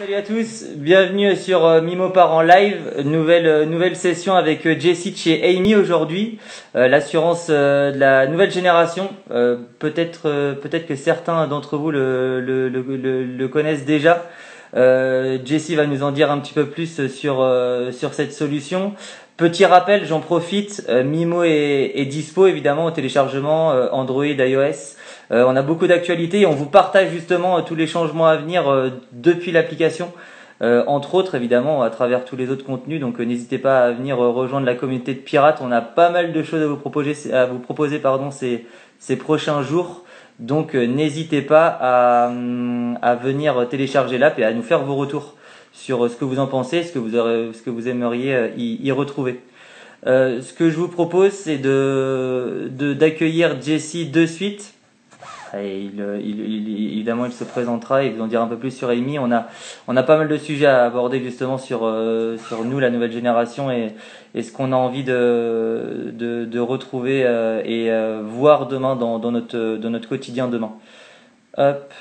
Salut à tous, bienvenue sur Mimo part en live, nouvelle session avec Jessie de chez Amy aujourd'hui, l'assurance de la nouvelle génération. Peut-être que certains d'entre vous le connaissent déjà. Jessie va nous en dire un petit peu plus sur cette solution. Petit rappel, j'en profite, Mimo est dispo évidemment au téléchargement Android, iOS. On a beaucoup d'actualités et on vous partage justement tous les changements à venir depuis l'application, entre autres évidemment à travers tous les autres contenus. Donc n'hésitez pas à venir rejoindre la communauté de pirates. On a pas mal de choses à vous proposer, ces prochains jours. Donc n'hésitez pas à venir télécharger l'app et à nous faire vos retours sur ce que vous en pensez, ce que vous aimeriez y retrouver. Ce que je vous propose, c'est d'accueillir Jessie de suite. Et évidemment, il se présentera et vous en dira un peu plus sur Amy. On a pas mal de sujets à aborder justement sur nous, la nouvelle génération, et ce qu'on a envie de retrouver et voir demain dans notre quotidien demain. Hop.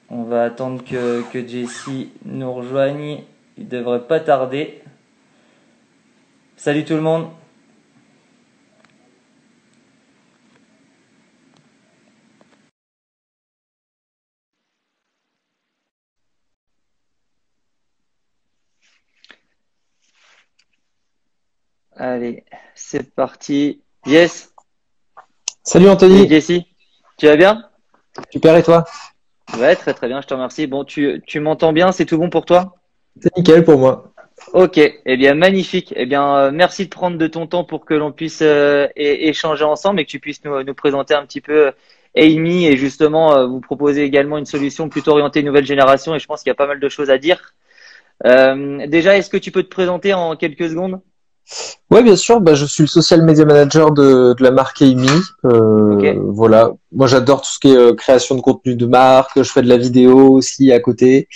On va attendre que Jessie nous rejoigne. Il devrait pas tarder. Salut tout le monde. Allez, c'est parti. Yes. Salut Anthony. Salut Jessie. Tu vas bien? Super, et toi? Ouais, très très bien, je te remercie. Bon, tu m'entends bien, c'est tout bon pour toi? C'est nickel pour moi. Ok, eh bien magnifique. Eh bien, merci de prendre de ton temps pour que l'on puisse échanger ensemble et que tu puisses nous présenter un petit peu Amy et justement vous proposer également une solution plutôt orientée nouvelle génération. Et je pense qu'il y a pas mal de choses à dire. Déjà, est-ce que tu peux te présenter en quelques secondes? Ouais, bien sûr. Je suis le social media manager de la marque Amy. Ok. Voilà. Moi, j'adore tout ce qui est création de contenu de marque. Je fais de la vidéo aussi à côté.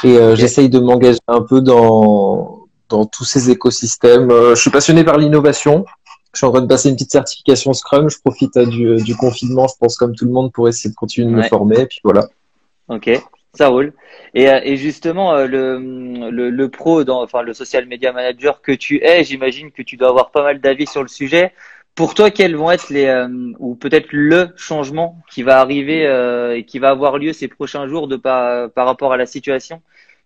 Et Ok. j'essaye de m'engager un peu dans tous ces écosystèmes. Je suis passionné par l'innovation. Je suis en train de passer une petite certification Scrum. Je profite du confinement, je pense, comme tout le monde, pour essayer de continuer de me Ouais. former. Et puis voilà. Ok, ça roule. Et justement, le pro, enfin le social media manager que tu es, j'imagine que tu dois avoir pas mal d'avis sur le sujet. Pour toi, quels vont être ou peut-être le changement qui va arriver et qui va avoir lieu ces prochains jours par rapport à la situation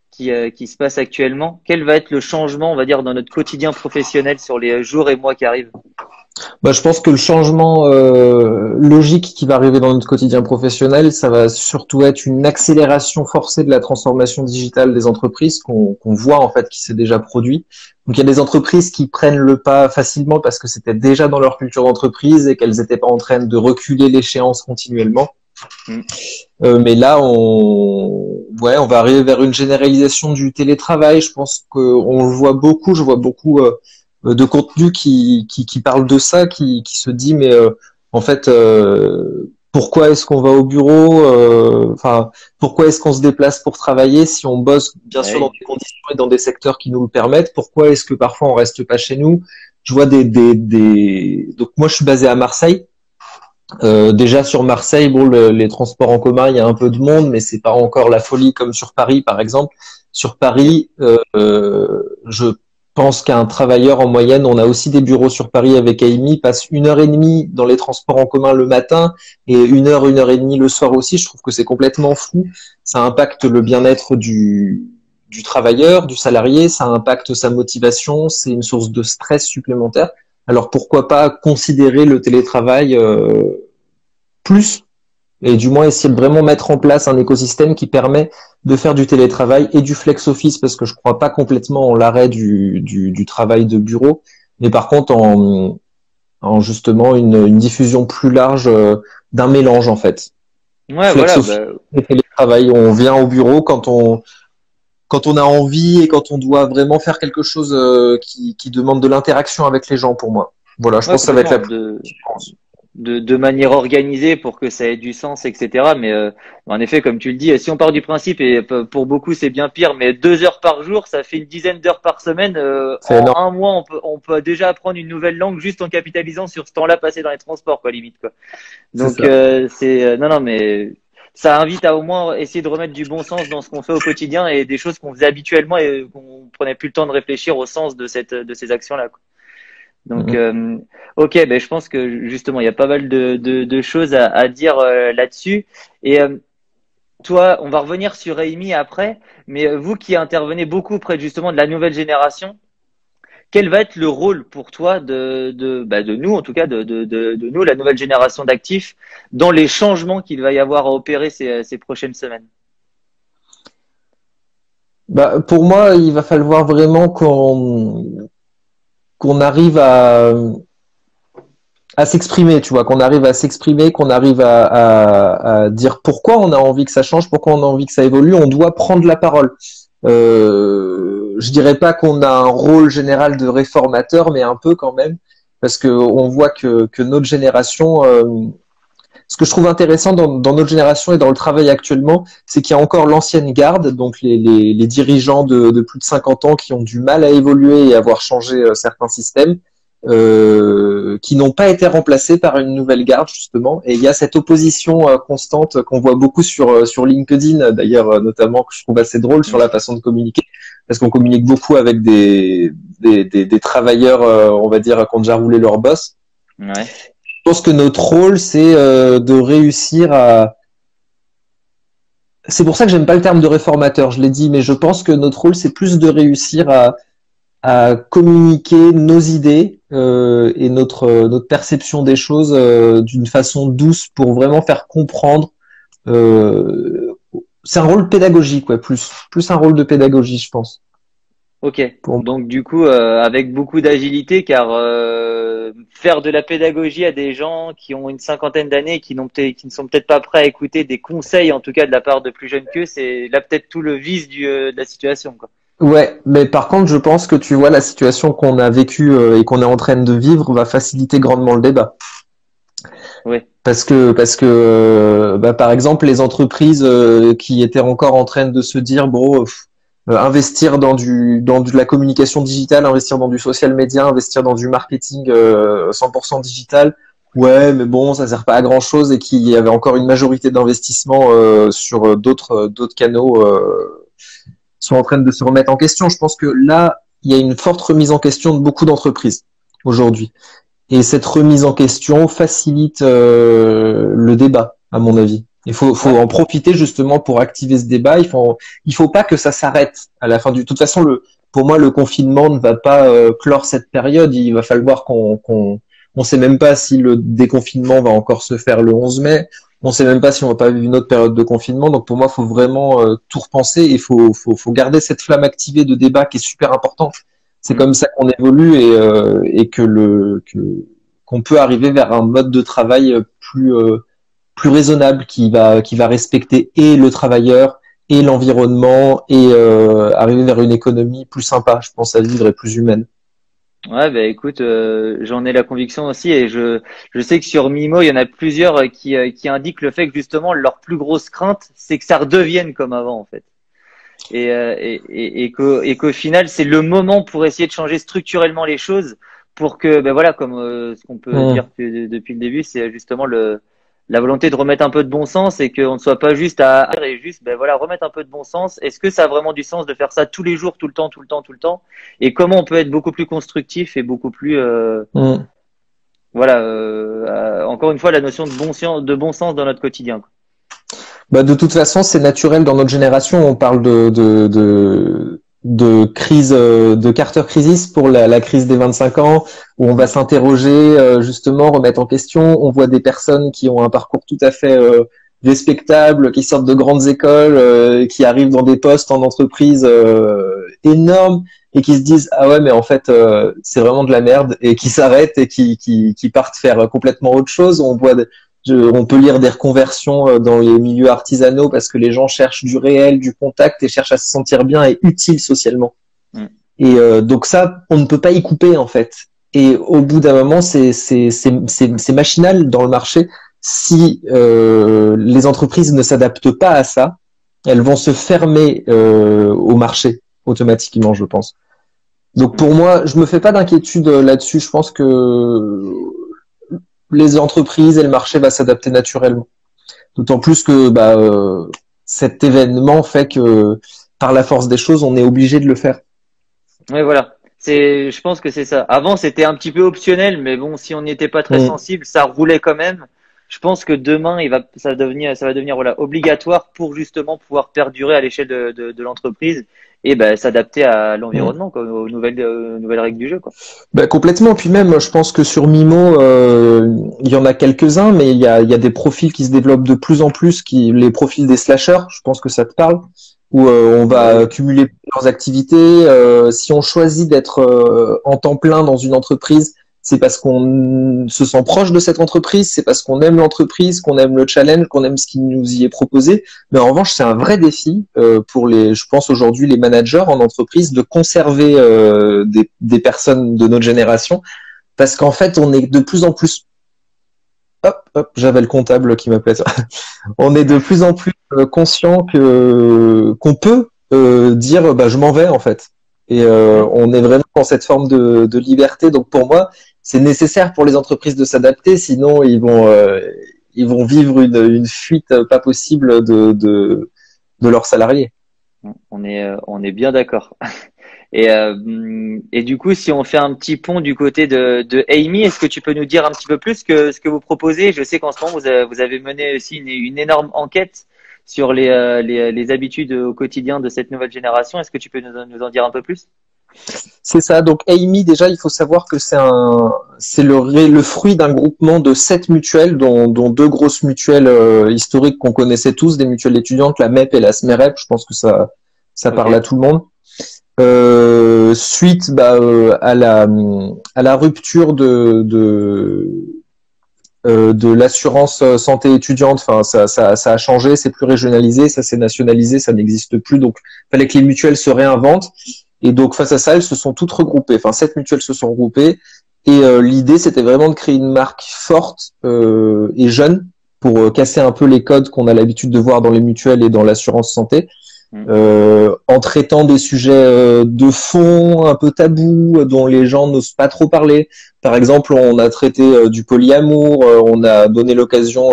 qui se passe actuellement? Quel va être le changement, on va dire, dans notre quotidien professionnel sur les jours et mois qui arrivent? Je pense que le changement logique qui va arriver dans notre quotidien professionnel, ça va surtout être une accélération forcée de la transformation digitale des entreprises qu'on voit en fait qui s'est déjà produit. Donc il y a des entreprises qui prennent le pas facilement parce que c'était déjà dans leur culture d'entreprise et qu'elles n'étaient pas en train de reculer l'échéance continuellement. Mm. Mais là, on va arriver vers une généralisation du télétravail. Je pense qu'on le voit beaucoup. Je vois beaucoup de contenu qui parle de ça, qui se dit mais en fait pourquoi est-ce qu'on va au bureau, enfin pourquoi est-ce qu'on se déplace pour travailler si on bosse bien sûr dans Ouais. des conditions et dans des secteurs qui nous le permettent, pourquoi est-ce que parfois on reste pas chez nous? Je vois donc moi je suis basé à Marseille. Déjà sur Marseille, bon, les transports en commun, il y a un peu de monde, mais c'est pas encore la folie comme sur Paris, par exemple. Sur Paris, je pense qu'un travailleur en moyenne, on a aussi des bureaux sur Paris avec Amy, passe 1 heure et demie dans les transports en commun le matin et 1 heure et demie le soir aussi. Je trouve que c'est complètement fou. Ça impacte le bien-être du travailleur, du salarié, ça impacte sa motivation, c'est une source de stress supplémentaire. Alors pourquoi pas considérer le télétravail plus et du moins essayer de vraiment mettre en place un écosystème qui permet de faire du télétravail et du flex office parce que je crois pas complètement en l'arrêt du travail de bureau, mais par contre en justement une diffusion plus large d'un mélange en fait. Ouais, Flex voilà. office et télétravail, on vient au bureau quand on a envie et quand on doit vraiment faire quelque chose qui demande de l'interaction avec les gens pour moi. Voilà, je Ouais, pense que ça va être complètement. la plus différence. De manière organisée pour que ça ait du sens, etc. Mais en effet, comme tu le dis, si on part du principe, et pour beaucoup c'est bien pire, mais 2 heures par jour, ça fait une dizaine d'heures par semaine. C'est En énorme. un mois, on peut déjà apprendre une nouvelle langue juste en capitalisant sur ce temps-là passé dans les transports, quoi, limite, quoi. C'est Donc ça. c'est non, non, mais ça invite à au moins essayer de remettre du bon sens dans ce qu'on fait au quotidien et des choses qu'on faisait habituellement et qu'on prenait plus le temps de réfléchir au sens de ces actions-là, quoi. Donc, ok, ben je pense que justement, il y a pas mal de choses à dire là-dessus. Et toi, on va revenir sur Amy après, mais vous qui intervenez beaucoup auprès justement de la nouvelle génération, quel va être le rôle pour toi de nous, en tout cas de nous, la nouvelle génération d'actifs, dans les changements qu'il va y avoir à opérer ces prochaines semaines? Bah, pour moi, il va falloir vraiment qu'on arrive à s'exprimer, tu vois, qu'on arrive à s'exprimer, qu'on arrive à dire pourquoi on a envie que ça change, pourquoi on a envie que ça évolue. On doit prendre la parole. Je dirais pas qu'on a un rôle général de réformateur, mais un peu quand même, parce que on voit que notre génération, ce que je trouve intéressant dans notre génération et dans le travail actuellement, c'est qu'il y a encore l'ancienne garde, donc les dirigeants de plus de 50 ans qui ont du mal à évoluer et à voir changer certains systèmes, qui n'ont pas été remplacés par une nouvelle garde justement. Et il y a cette opposition constante qu'on voit beaucoup sur LinkedIn, d'ailleurs notamment, que je trouve assez drôle sur la façon de communiquer, parce qu'on communique beaucoup avec des travailleurs, on va dire, qui ont déjà roulé leur boss. Ouais. Je pense que notre rôle, c'est de réussir à... C'est pour ça que j'aime pas le terme de réformateur, je l'ai dit, mais je pense que notre rôle, c'est plus de réussir à communiquer nos idées et notre perception des choses d'une façon douce pour vraiment faire comprendre. C'est un rôle pédagogique, ouais, plus un rôle de pédagogie, je pense. Ok, Pour... donc du coup, avec beaucoup d'agilité, car faire de la pédagogie à des gens qui ont une cinquantaine d'années, qui ne sont peut-être pas prêts à écouter des conseils, en tout cas de la part de plus jeunes qu'eux, c'est là peut-être tout le vice de la situation, quoi. Ouais, mais par contre, je pense que tu vois, la situation qu'on a vécue et qu'on est en train de vivre va faciliter grandement le débat. Oui. Parce que bah, par exemple, les entreprises qui étaient encore en train de se dire bon, investir dans de la communication digitale, investir dans du social media, investir dans du marketing 100% digital, ouais, mais bon, ça sert pas à grand chose, et qu'il y avait encore une majorité d'investissements sur d'autres canaux sont en train de se remettre en question. Je pense que là, il y a une forte remise en question de beaucoup d'entreprises aujourd'hui. Et cette remise en question facilite le débat, à mon avis. Il faut en profiter justement pour activer ce débat. Il faut pas que ça s'arrête à la fin du. De toute façon, pour moi, le confinement ne va pas clore cette période. Il va falloir on sait même pas si le déconfinement va encore se faire le 11 mai. On sait même pas si on va pas vivre une autre période de confinement. Donc pour moi, il faut vraiment tout repenser. Il faut garder cette flamme activée de débat qui est super importante. C'est comme ça qu'on évolue et qu'on peut arriver vers un mode de travail plus raisonnable qui va respecter et le travailleur et l'environnement et arriver vers une économie plus sympa, je pense, à vivre et plus humaine. Ouais, bah écoute, j'en ai la conviction aussi et je sais que sur Mimo, il y en a plusieurs qui indiquent le fait que justement leur plus grosse crainte, c'est que ça redevienne comme avant en fait. Et qu'au final, c'est le moment pour essayer de changer structurellement les choses pour que, ben voilà, comme ce qu'on peut dire depuis le début, c'est justement la volonté de remettre un peu de bon sens et qu'on ne soit pas juste et juste, ben voilà, remettre un peu de bon sens. Est-ce que ça a vraiment du sens de faire ça tous les jours, tout le temps, tout le temps, tout le temps? Et comment on peut être beaucoup plus constructif et beaucoup plus, voilà, encore une fois, la notion de bon sens dans notre quotidien, quoi. Bah, de toute façon, c'est naturel dans notre génération. On parle de crise, de Carter crisis pour la crise des 25 ans, où on va s'interroger, justement, remettre en question. On voit des personnes qui ont un parcours tout à fait respectable, qui sortent de grandes écoles, qui arrivent dans des postes en entreprise énormes et qui se disent ah ouais, mais en fait c'est vraiment de la merde, et qui s'arrêtent et qui partent faire complètement autre chose. On peut lire des reconversions dans les milieux artisanaux parce que les gens cherchent du réel, du contact, et cherchent à se sentir bien et utile socialement. Et donc ça, on ne peut pas y couper en fait. Et au bout d'un moment, c'est machinal dans le marché. Si les entreprises ne s'adaptent pas à ça, elles vont se fermer au marché automatiquement, je pense. Donc pour moi, je me fais pas d'inquiétude là-dessus. Je pense que les entreprises et le marché va s'adapter naturellement. D'autant plus que cet événement fait que par la force des choses, on est obligé de le faire. Ouais, voilà. Je pense que c'est ça. Avant, c'était un petit peu optionnel, mais bon, si on n'y était pas très Mm. sensible, ça roulait quand même. Je pense que demain, ça va devenir voilà, obligatoire pour justement pouvoir perdurer à l'échelle de l'entreprise et ben, s'adapter à Mm. l'environnement, quoi, aux nouvelles règles du jeu, quoi. Complètement. Puis même, je pense que sur Mimo, il y en a quelques-uns, mais il y a des profils qui se développent de plus en plus, les profils des slashers, je pense que ça te parle, où on va Oui. cumuler plusieurs activités. Si on choisit d'être en temps plein dans une entreprise, c'est parce qu'on se sent proche de cette entreprise, c'est parce qu'on aime l'entreprise, qu'on aime le challenge, qu'on aime ce qui nous y est proposé. Mais en revanche, c'est un vrai défi pour je pense aujourd'hui, les managers en entreprise de conserver des personnes de notre génération, parce qu'en fait, on est de plus en plus j'avais le comptable qui m'appelait ça. On est de plus en plus conscient qu'on peut dire je m'en vais en fait. Et Mhm. on est vraiment dans cette forme de liberté. Donc pour moi, c'est nécessaire pour les entreprises de s'adapter, sinon ils vont vivre une fuite pas possible de leurs salariés. On est bien d'accord. Et du coup, si on fait un petit pont du côté de Amy, est-ce que tu peux nous dire un petit peu plus que ce que vous proposez? Je sais qu'en ce moment, vous avez mené aussi une énorme enquête sur les habitudes au quotidien de cette nouvelle génération. Est-ce que tu peux nous en dire un peu plus? C'est ça. Donc Amy, déjà, il faut savoir que c'est le fruit d'un groupement de 7 mutuelles, dont 2 grosses mutuelles historiques qu'on connaissait tous, des mutuelles étudiantes, la MEP et la SMEREP. Je pense que ça parle à Ok, tout le monde. Suite à la rupture de l'assurance santé étudiante, enfin ça a changé, c'est plus régionalisé, ça s'est nationalisé, ça n'existe plus. Donc il fallait que les mutuelles se réinventent. Et donc face à ça, elles se sont toutes regroupées. Enfin 7 mutuelles se sont regroupées. Et l'idée, c'était vraiment de créer une marque forte et jeune pour casser un peu les codes qu'on a l'habitude de voir dans les mutuelles et dans l'assurance santé, hmm, en traitant des sujets de fond un peu tabous dont les gens n'osent pas trop parler. Par exemple, on a traité du polyamour, on a donné l'occasion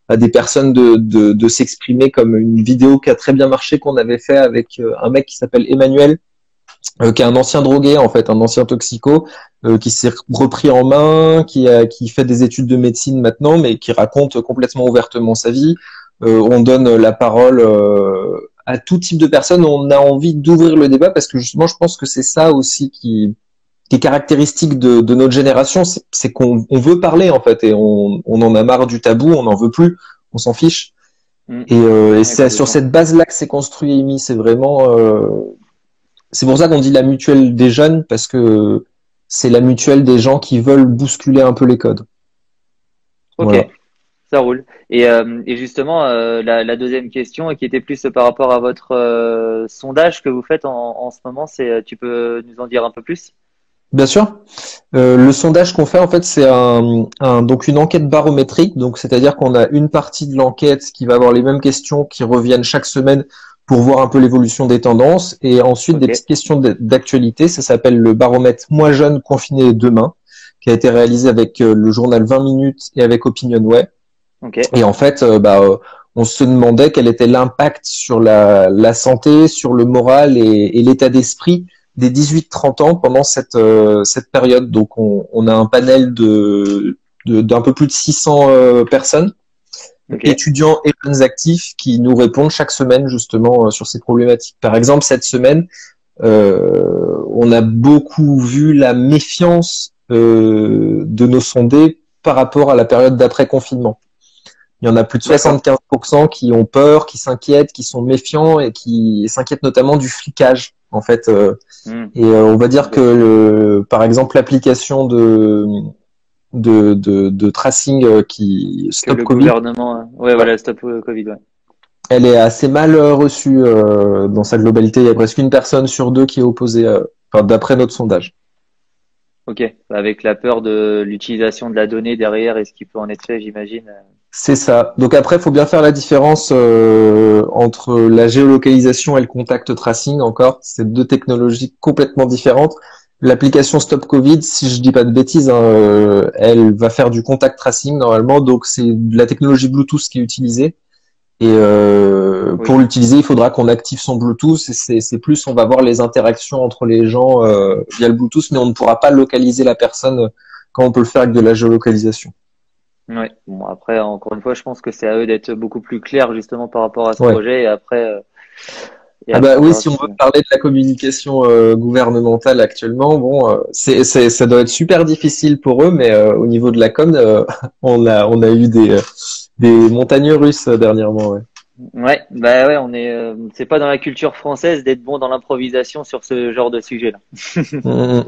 à des personnes de s'exprimer, comme une vidéo qui a très bien marché qu'on avait fait avec un mec qui s'appelle Emmanuel, qui est un ancien drogué en fait, un ancien toxico, qui s'est repris en main, qui fait des études de médecine maintenant, mais qui raconte complètement ouvertement sa vie. On donne la parole à tout type de personnes. On a envie d'ouvrir le débat parce que justement, je pense que c'est ça aussi qui est caractéristique de notre génération, c'est qu'on veut parler en fait, et on en a marre du tabou, on n'en veut plus, on s'en fiche. hmm, Et ouais, c'est sur complètement. cette base-là que s'est construit Amy. C'est pour ça qu'on dit la mutuelle des jeunes, parce que c'est la mutuelle des gens qui veulent bousculer un peu les codes. Ok, Voilà. ça roule. Et justement, la deuxième question, qui était plus par rapport à votre sondage que vous faites en ce moment, tu peux nous en dire un peu plus? Bien sûr. Le sondage qu'on fait, en fait, c'est donc une enquête barométrique. Donc, c'est-à-dire qu'on a une partie de l'enquête qui va avoir les mêmes questions qui reviennent chaque semaine pour voir un peu l'évolution des tendances. Et ensuite, des Ok, petites questions d'actualité. Ça s'appelle le baromètre Moi jeune, confiné demain, qui a été réalisé avec le journal 20 minutes et avec Opinionway. ok. Et en fait, on se demandait quel était l'impact sur la santé, sur le moral et l'état d'esprit des 18-30 ans pendant cette période. Donc, on a un panel d'un peu plus de 600 personnes, Ok, étudiants et jeunes actifs, qui nous répondent chaque semaine justement sur ces problématiques. Par exemple, cette semaine, on a beaucoup vu la méfiance de nos sondés par rapport à la période d'après-confinement. Il y en a plus de d'accord. 75% qui ont peur, qui s'inquiètent, qui sont méfiants et qui s'inquiètent notamment du flicage, en fait. Hmm, Et on va dire ok. que, par exemple, l'application de tracing qui Que Stop le Covid, gouvernement, ouais, ouais, voilà, stop Covid, ouais. elle est assez mal reçue dans sa globalité. Il y a presque une personne sur deux qui est opposée, enfin, d'après notre sondage. Ok, avec la peur de l'utilisation de la donnée derrière et ce qui peut en être fait, j'imagine. C'est ça. Donc après, il faut bien faire la différence entre la géolocalisation et le contact tracing encore. C'est 2 technologies complètement différentes. L'application Stop Covid, si je dis pas de bêtises, hein, elle va faire du contact tracing normalement, donc c'est de la technologie Bluetooth qui est utilisée. Et pour Oui. l'utiliser, il faudra qu'on active son Bluetooth. C'est plus, on va voir les interactions entre les gens via le Bluetooth, mais on ne pourra pas localiser la personne quand on peut le faire avec de la géolocalisation. Ouais. Bon, après, encore une fois, je pense que c'est à eux d'être beaucoup plus clairs justement par rapport à ce Ouais. projet et Ah bah après, on oui, verra si on ce veut qu'ils font. parler de la communication gouvernementale actuellement, bon, ça doit être super difficile pour eux, mais au niveau de la com, on a eu des montagnes russes dernièrement. Ouais. Ouais, bah ouais, c'est pas dans la culture française d'être bon dans l'improvisation sur ce genre de sujet-là. Mm,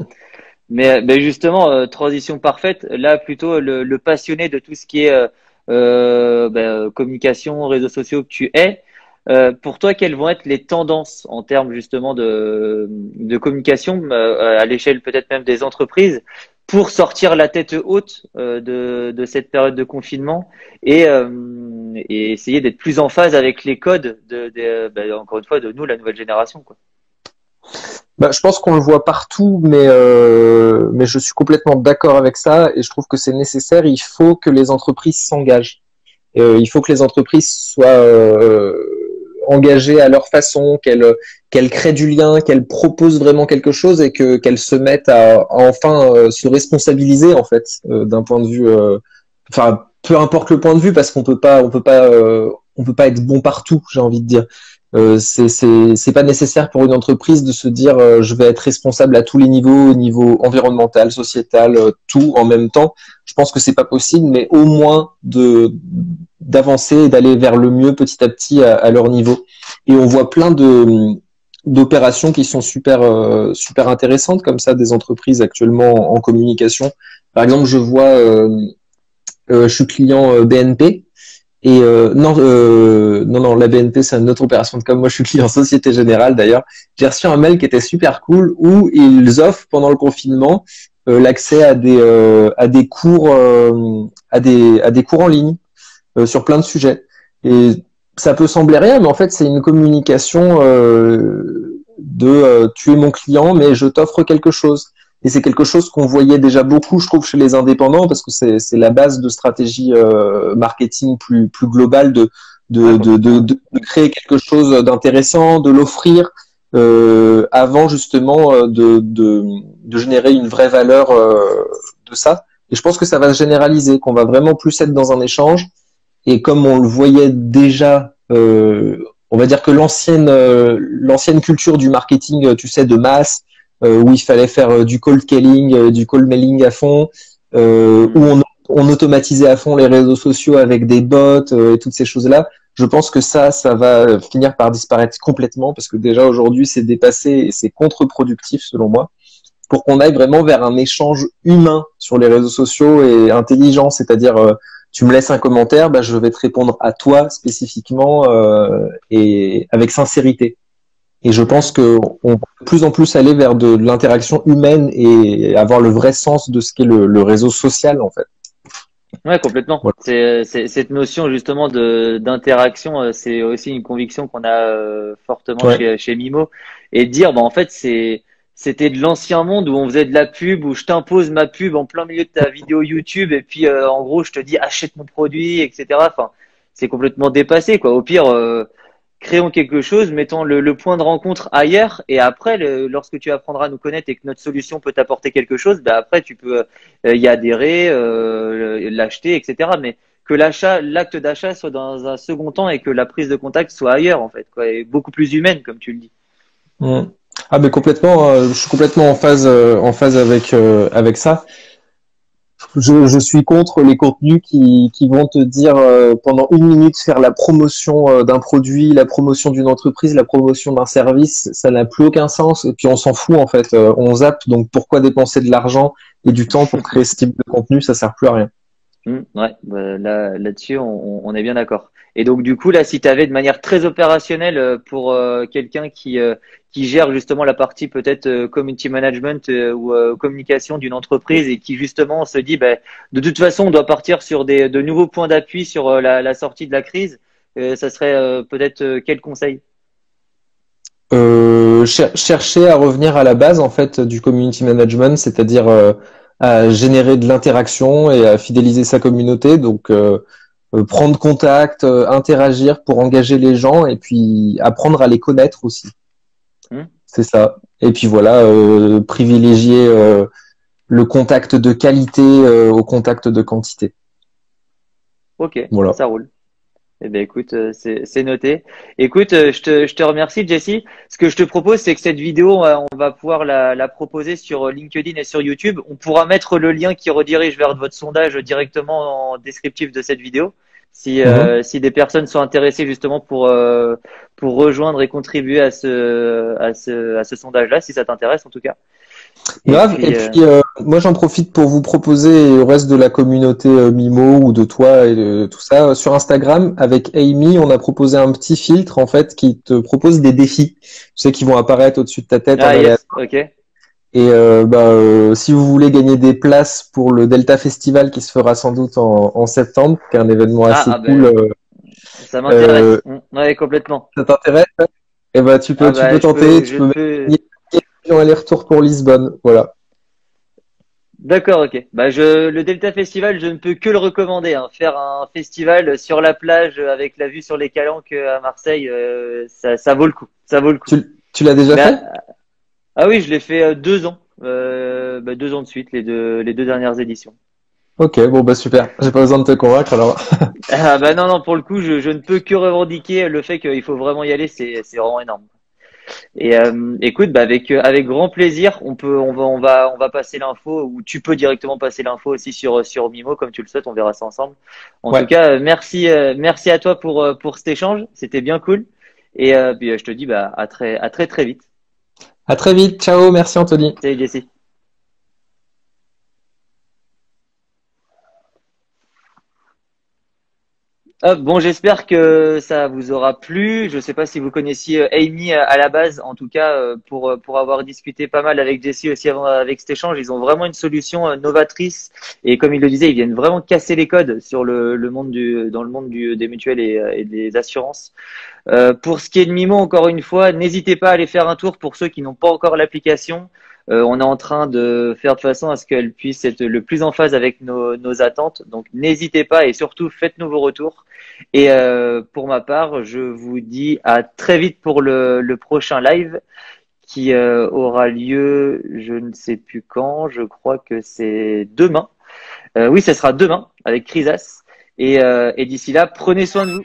Mais justement, transition parfaite. Là, plutôt le passionné de tout ce qui est communication, réseaux sociaux que tu es. Pour toi, quelles vont être les tendances en termes justement de communication à l'échelle peut-être même des entreprises pour sortir la tête haute de cette période de confinement et essayer d'être plus en phase avec les codes encore une fois de nous, la nouvelle génération, quoi. Bah, je pense qu'on le voit partout, mais je suis complètement d'accord avec ça et je trouve que c'est nécessaire. Il faut que les entreprises s'engagent. Il faut que les entreprises soient engagées à leur façon, qu'elles créent du lien, qu'elles proposent vraiment quelque chose et qu'elles se mettent à enfin se responsabiliser en fait d'un point de vue. Enfin, peu importe le point de vue, parce on peut pas être bon partout. J'ai envie de dire. C'est pas nécessaire pour une entreprise de se dire je vais être responsable à tous les niveaux, au niveau environnemental, sociétal, tout en même temps. Je pense que c'est pas possible, mais au moins de d'avancer et d'aller vers le mieux petit à petit à leur niveau. Et on voit plein de d'opérations qui sont super intéressantes comme ça des entreprises actuellement en communication. Par exemple, je vois je suis client BNP et non, la BNP, c'est une autre opération de com. Moi, je suis client Société Générale d'ailleurs. J'ai reçu un mail qui était super cool où ils offrent pendant le confinement l'accès à des cours à des cours en ligne sur plein de sujets. Et ça peut sembler rien, mais en fait, c'est une communication tu es mon client, mais je t'offre quelque chose. Et c'est quelque chose qu'on voyait déjà beaucoup, je trouve, chez les indépendants, parce que c'est la base de stratégie marketing plus globale Ouais, complètement. Ouais. de créer quelque chose d'intéressant, de l'offrir, avant justement de générer une vraie valeur de ça. Et je pense que ça va se généraliser, qu'on va vraiment plus être dans un échange. Et comme on le voyait déjà, on va dire que l'ancienne culture du marketing, tu sais, de masse, où il fallait faire du cold calling, du cold mailing à fond, où Mm. on automatisait à fond les réseaux sociaux avec des bots et toutes ces choses-là. Je pense que ça va finir par disparaître complètement parce que déjà aujourd'hui c'est dépassé et c'est contre-productif selon moi pour qu'on aille vraiment vers un échange humain sur les réseaux sociaux et intelligent, c'est-à-dire tu me laisses un commentaire, bah, je vais te répondre à toi spécifiquement et avec sincérité. Et je pense Mm. que on va de plus en plus aller vers de l'interaction humaine et avoir le vrai sens de ce qu'est le réseau social en fait. Ouais, complètement. Voilà. C'est cette notion justement de d'interaction, c'est aussi une conviction qu'on a fortement Ouais. chez Mimo et de dire bah en fait c'était de l'ancien monde où on faisait de la pub où je t'impose ma pub en plein milieu de ta vidéo YouTube et puis en gros je te dis achète mon produit, etc. Enfin c'est complètement dépassé quoi. Au pire créons quelque chose, mettons le point de rencontre ailleurs, et après, lorsque tu apprendras à nous connaître et que notre solution peut t'apporter quelque chose, bah après tu peux y adhérer, l'acheter, etc. Mais que l'acte d'achat soit dans un second temps et que la prise de contact soit ailleurs en fait, quoi, et beaucoup plus humaine, comme tu le dis. Mm. Ah mais complètement, je suis complètement en phase avec ça. Je suis contre les contenus qui vont te dire pendant une minute faire la promotion d'un produit, la promotion d'une entreprise, la promotion d'un service. Ça n'a plus aucun sens et puis on s'en fout en fait. On zappe, donc pourquoi dépenser de l'argent et du temps pour créer ce type de contenu? Ça sert plus à rien. Ouais, bah, là-dessus, on est bien d'accord. Et donc, du coup, là, si tu avais de manière très opérationnelle pour quelqu'un qui gère justement la partie peut-être community management ou communication d'une entreprise et qui justement se dit, bah, de toute façon, on doit partir sur de nouveaux points d'appui sur la sortie de la crise, ça serait peut-être quel conseil? Chercher à revenir à la base en fait du community management, c'est-à-dire à générer de l'interaction et à fidéliser sa communauté. Donc prendre contact, interagir pour engager les gens et puis apprendre à les connaître aussi. Hmm. C'est ça. Et puis voilà, privilégier le contact de qualité au contact de quantité. Ok, Voilà. ça roule. Eh ben écoute, c'est noté. Écoute, je te remercie, Jesse. Ce que je te propose, c'est que cette vidéo, on va pouvoir la proposer sur LinkedIn et sur YouTube. On pourra mettre le lien qui redirige vers votre sondage directement en descriptif de cette vidéo. Si, Mhm. si des personnes sont intéressées justement pour rejoindre et contribuer à ce sondage-là, si ça t'intéresse en tout cas. Et Grave. Et puis, puis, moi, j'en profite pour vous proposer, et au reste de la communauté Mimo ou de toi et de tout ça, sur Instagram, avec Amy, on a proposé un petit filtre, en fait, qui te propose des défis. Tu sais, qui vont apparaître au-dessus de ta tête en ah aléatoire. yes, ok. Et si vous voulez gagner des places pour le Delta Festival qui se fera sans doute en septembre, qui est un événement assez cool, Ben, ça euh, m'intéresse. Ouais, complètement. ça t'intéresse? Et ben, Ah tu bah peux tenter, tu je peux même peux. gagner un aller-retour pour Lisbonne. Voilà. D'accord, ok. Bah le Delta Festival, je ne peux que le recommander, hein. Faire un festival sur la plage avec la vue sur les Calanques à Marseille, ça vaut le coup. Ça vaut le coup. Tu l'as déjà Mais fait? ah oui, je l'ai fait 2 ans, 2 ans de suite, les deux dernières éditions. Ok, bon bah super. J'ai pas besoin de te convaincre alors. Ah bah non, non, pour le coup, je ne peux que revendiquer le fait qu'il faut vraiment y aller, c'est vraiment énorme. Et écoute, bah avec grand plaisir, on va passer l'info ou tu peux directement passer l'info aussi sur Mimo comme tu le souhaites, on verra ça ensemble. En tout Ouais. cas, merci à toi pour cet échange, c'était bien cool. Et puis je te dis bah à très très vite. À très vite. Ciao. Merci Anthony. Salut Jesse. Hop, bon, j'espère que ça vous aura plu. Je ne sais pas si vous connaissiez Amy à la base, en tout cas pour avoir discuté pas mal avec Jessie aussi avant avec cet échange, ils ont vraiment une solution novatrice et comme il le disait, ils viennent vraiment casser les codes sur le monde dans le monde des mutuelles et des assurances. Pour ce qui est de Mimo, encore une fois, n'hésitez pas à aller faire un tour pour ceux qui n'ont pas encore l'application. On est en train de faire de façon à ce qu'elle puisse être le plus en phase avec nos attentes. Donc n'hésitez pas et surtout faites-nous vos retours. Et pour ma part, je vous dis à très vite pour le prochain live qui aura lieu, je ne sais plus quand, je crois que c'est demain. Oui, ça sera demain avec Crisas. Et d'ici là, prenez soin de vous.